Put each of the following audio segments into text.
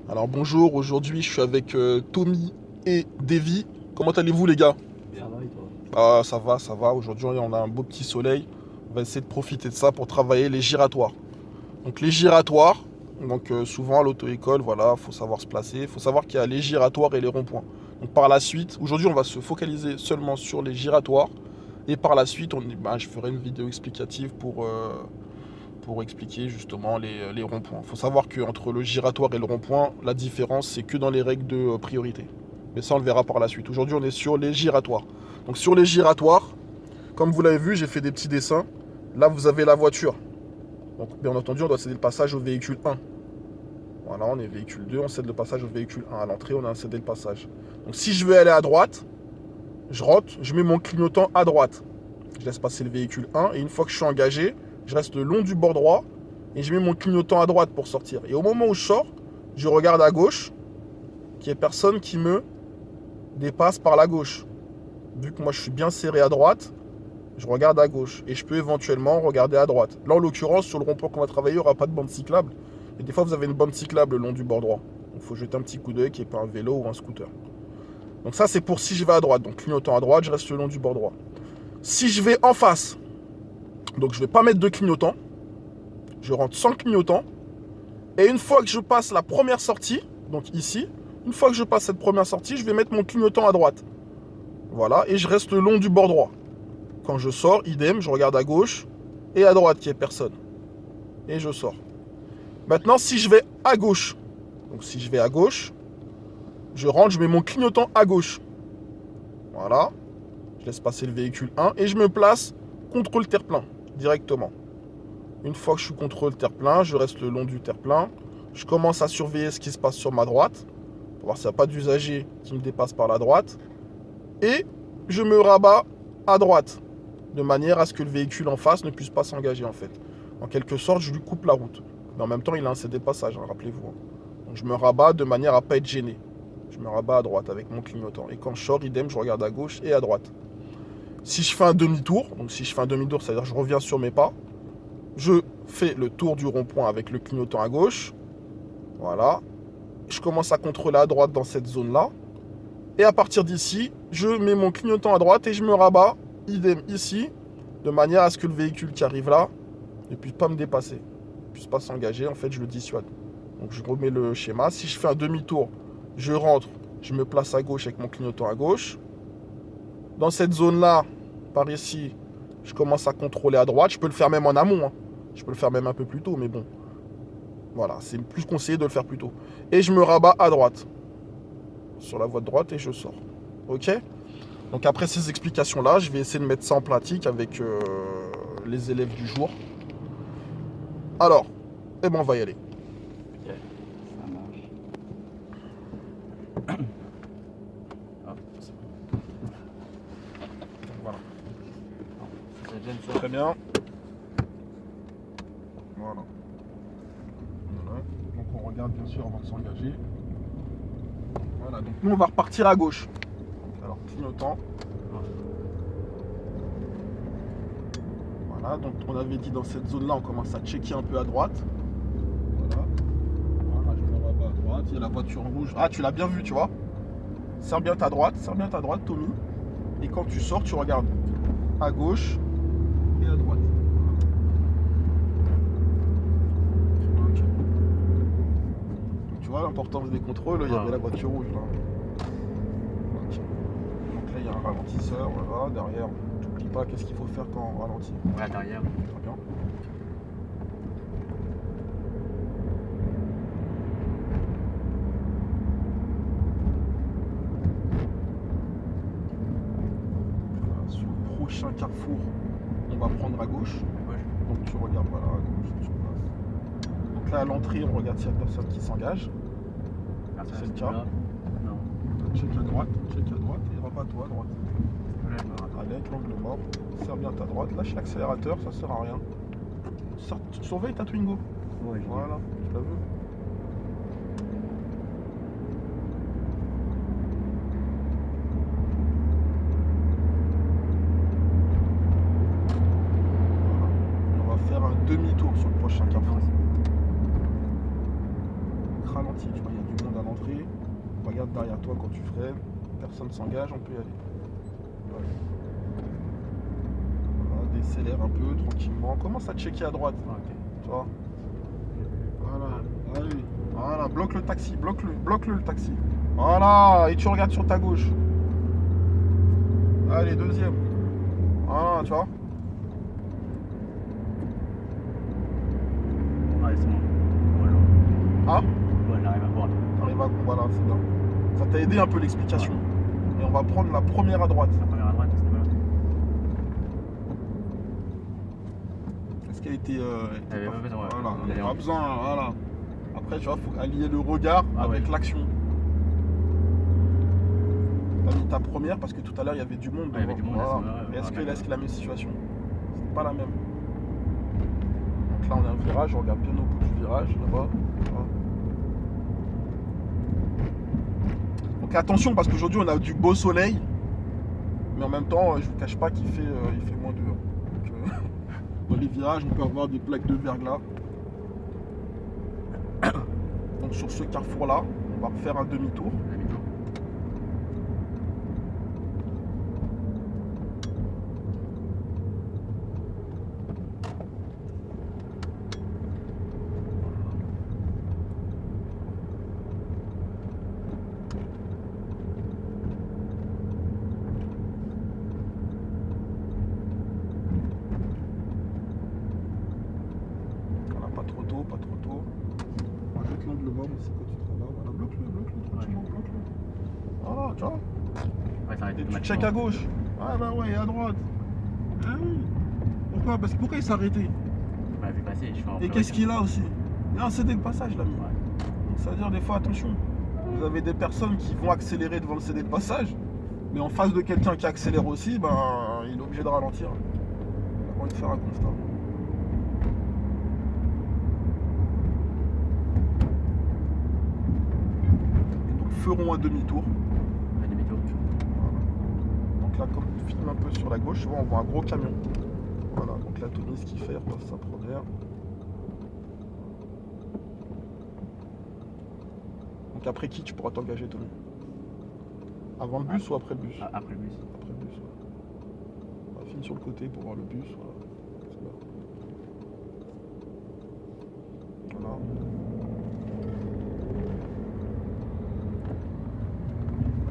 Alors bonjour, aujourd'hui je suis avec Tommy et Davy. Comment allez-vous les gars? Ça va et toi? Ah ça va, ça va. Aujourd'hui on a un beau petit soleil. On va essayer de profiter de ça pour travailler les giratoires. Donc les giratoires, souvent à l'auto-école, voilà, faut savoir se placer. Faut savoir qu'il y a les giratoires et les ronds-points. Donc par la suite, aujourd'hui on va se focaliser seulement sur les giratoires. Et par la suite, je ferai une vidéo explicative pour expliquer justement les ronds-points. Il faut savoir qu'entre le giratoire et le rond-point, la différence, c'est que dans les règles de priorité. Mais ça, on le verra par la suite. Aujourd'hui, on est sur les giratoires. Donc sur les giratoires, comme vous l'avez vu, j'ai fait des petits dessins. Là, vous avez la voiture. Donc, bien entendu, on doit céder le passage au véhicule 1. Voilà, on est véhicule 2, on cède le passage au véhicule 1. À l'entrée, on a cédé le passage. Donc si je veux aller à droite, je rentre, je mets mon clignotant à droite. Je laisse passer le véhicule 1 et une fois que je suis engagé, je reste le long du bord droit et je mets mon clignotant à droite pour sortir. Et au moment où je sors, je regarde à gauche qu'il n'y ait personne qui me dépasse par la gauche. Vu que moi je suis bien serré à droite, je regarde à gauche et je peux éventuellement regarder à droite. Là en l'occurrence, sur le rond-point qu'on va travailler, il n'y aura pas de bande cyclable. Et des fois vous avez une bande cyclable le long du bord droit. Donc il faut jeter un petit coup d'œil qui n'est pas un vélo ou un scooter. Donc ça c'est pour si je vais à droite. Donc clignotant à droite, je reste le long du bord droit. Si je vais en face, donc je ne vais pas mettre de clignotant, je rentre sans clignotant. Et une fois que je passe la première sortie, donc ici, une fois que je passe cette première sortie, je vais mettre mon clignotant à droite. Voilà, et je reste le long du bord droit. Quand je sors, idem, je regarde à gauche et à droite qu'il n'y ait personne. Et je sors. Maintenant, si je vais à gauche, donc si je vais à gauche, je rentre, je mets mon clignotant à gauche. Voilà. Je laisse passer le véhicule 1 et je me place contre le terre-plein, directement. Une fois que je suis contre le terre-plein, je reste le long du terre-plein. Je commence à surveiller ce qui se passe sur ma droite, pour voir s'il n'y a pas d'usager qui me dépasse par la droite. Et je me rabats à droite, de manière à ce que le véhicule en face ne puisse pas s'engager en fait. En quelque sorte, je lui coupe la route. Mais en même temps, il a un cédé passage, hein, rappelez-vous. Donc je me rabats de manière à ne pas être gêné. Je me rabats à droite avec mon clignotant. Et quand je sors, idem, je regarde à gauche et à droite. Si je fais un demi-tour, donc si je fais un demi-tour, c'est-à-dire que je reviens sur mes pas, je fais le tour du rond-point avec le clignotant à gauche. Voilà. Je commence à contrôler à droite dans cette zone-là. Et à partir d'ici, je mets mon clignotant à droite et je me rabats, idem ici, de manière à ce que le véhicule qui arrive là ne puisse pas me dépasser, ne puisse pas s'engager. En fait, je le dissuade. Donc je remets le schéma. Si je fais un demi-tour, je rentre, je me place à gauche avec mon clignotant à gauche. Dans cette zone-là, par ici, je commence à contrôler à droite. Je peux le faire même en amont, hein. Je peux le faire même un peu plus tôt, mais bon. Voilà, c'est plus conseillé de le faire plus tôt. Et je me rabats à droite, sur la voie de droite, et je sors. Ok? Donc après ces explications-là, je vais essayer de mettre ça en pratique avec les élèves du jour. Alors, eh ben on va y aller. Ok, ça marche. Hop, c'est bon. Voilà. Ça gêne ça. Très bien. Voilà. Voilà. Donc on regarde bien sûr avant de s'engager. Voilà, donc nous on va repartir à gauche. Alors clignotant. Voilà, donc on avait dit dans cette zone-là, on commence à checker un peu à droite. Voilà. Voilà, je me rabats à droite. Il y a la voiture rouge. Ah, tu l'as bien vu, tu vois. Serre bien ta droite, Tommy. Et quand tu sors, tu regardes à gauche et à droite. Ok. Donc tu vois l'importance des contrôles, il y avait la voiture rouge là. Ok. Donc là il y a un ralentisseur, voilà, derrière. N'oublie pas qu'est-ce qu'il faut faire quand on ralentit. Ouais, derrière. Très bien. Voilà, sur le prochain carrefour, on va prendre à gauche. Ouais. Donc tu regardes voilà, à gauche, tu passes. Donc là à l'entrée, on regarde s'il n'y a personne qui s'engage. C'est le cas. Non. Check à droite et rabat-toi à droite. Là, je me rattrape. Allez, avec l'angle mort, serre bien ta droite, lâche l'accélérateur, ça sert à rien. Surveille ta Twingo. Ouais, je Voilà, tu la veux. Voilà. On va faire un demi-tour sur le prochain carrefour. ralenti, tu vois, il y a du monde à l'entrée. Regarde derrière toi quand tu freines, personne s'engage, on peut y aller. Voilà. Voilà, décélère un peu tranquillement. Commence à checker à droite, Ok. tu vois. Voilà, allez, voilà, bloque le taxi, bloque-le le taxi. Voilà, et tu regardes sur ta gauche. Allez, deuxième. Voilà, tu vois. Ouais, c'est bon. Voilà. Ah, Ouais, j'arrive à voir. t'arrives à... Voilà, c'est bien. Ça t'a aidé un peu l'explication. Et on va prendre la première à droite. La première à droite, c'est voilà. Est-ce qu'elle était... Elle avait pas- pas besoin, ouais. Voilà, D'aller pas en- besoin, voilà. Après, tu vois, faut allier le regard Ah avec ouais. l'action. T'as mis ta première parce que tout à l'heure, il y avait du monde Ouais, il y avait devant. du monde, là, Voilà. c'est vrai, Mais est-ce ouais, que là, d'accord. c'est la même situation? C'est pas la même. Donc là, on a un virage, on regarde bien au bout du virage, là-bas. Voilà. Donc attention, parce qu'aujourd'hui, on a du beau soleil. Mais en même temps, je vous cache pas qu'il fait moins dur. Donc, dans les virages, on peut avoir des plaques de verglas. Donc sur ce carrefour-là, on va refaire un demi-tour. Demi-tour. Voilà, pas trop tôt, pas trop tôt. Rajoute l'angle mort aussi quand tu seras là. Voilà, bloque-le, tranquillement, bloque-le. Voilà, tu vois. Ouais, ça arrête Et tu automatiquement. check à gauche. Ah bah ouais, et à droite. Ah oui. Pourquoi? Parce que pourquoi il s'est arrêté? Bah, vu passer, je fais en Et qu'est-ce qu'il a aussi? Il a cédé le passage, l'ami. Ouais. Donc ça veut dire des fois, attention. Vous avez des personnes qui vont accélérer devant le cédé de passage. Mais en face de quelqu'un qui accélère aussi, ben, il est obligé de ralentir. Il a envie de faire un constat. Et donc ferons un demi-tour. Un demi-tour. Voilà. Donc là, comme on filme un peu sur la gauche, tu vois, on voit un gros camion. Voilà, donc là, Tony, ce qu'il fait, il repasse sa première. Donc après qui tu pourras t'engager, Tony? Avant le bus ou après le bus? Après le bus. Après le bus, ouais. On va finir sur le côté pour voir le bus, voilà. C'est bien. Voilà.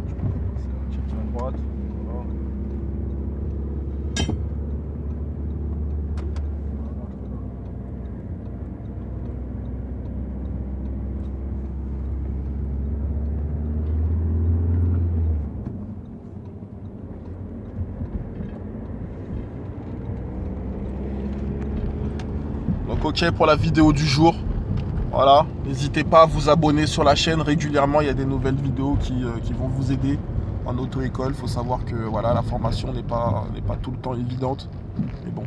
Tu peux commencer à checker à droite. Voilà. Voilà, très bien. Donc ok pour la vidéo du jour. Voilà, n'hésitez pas à vous abonner sur la chaîne régulièrement, il y a des nouvelles vidéos qui vont vous aider en auto-école. Il faut savoir que voilà, la formation n'est pas tout le temps évidente. Mais bon,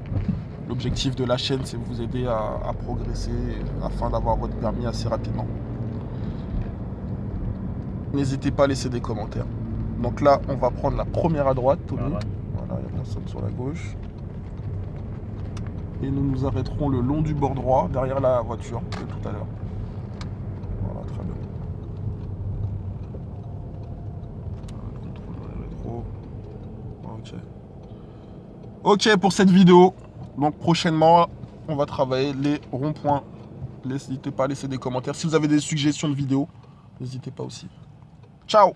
l'objectif de la chaîne, c'est de vous aider à progresser afin d'avoir votre permis assez rapidement. N'hésitez pas à laisser des commentaires. Donc là, on va prendre la première à droite, Tony. À droite. Voilà, il n'y a personne sur la gauche. Et nous nous arrêterons le long du bord droit, derrière la voiture de tout à l'heure. Voilà, très bien. Contrôle rétro. Ok. Ok pour cette vidéo. Donc prochainement, on va travailler les ronds-points. N'hésitez pas à laisser des commentaires. Si vous avez des suggestions de vidéos, n'hésitez pas aussi. Ciao!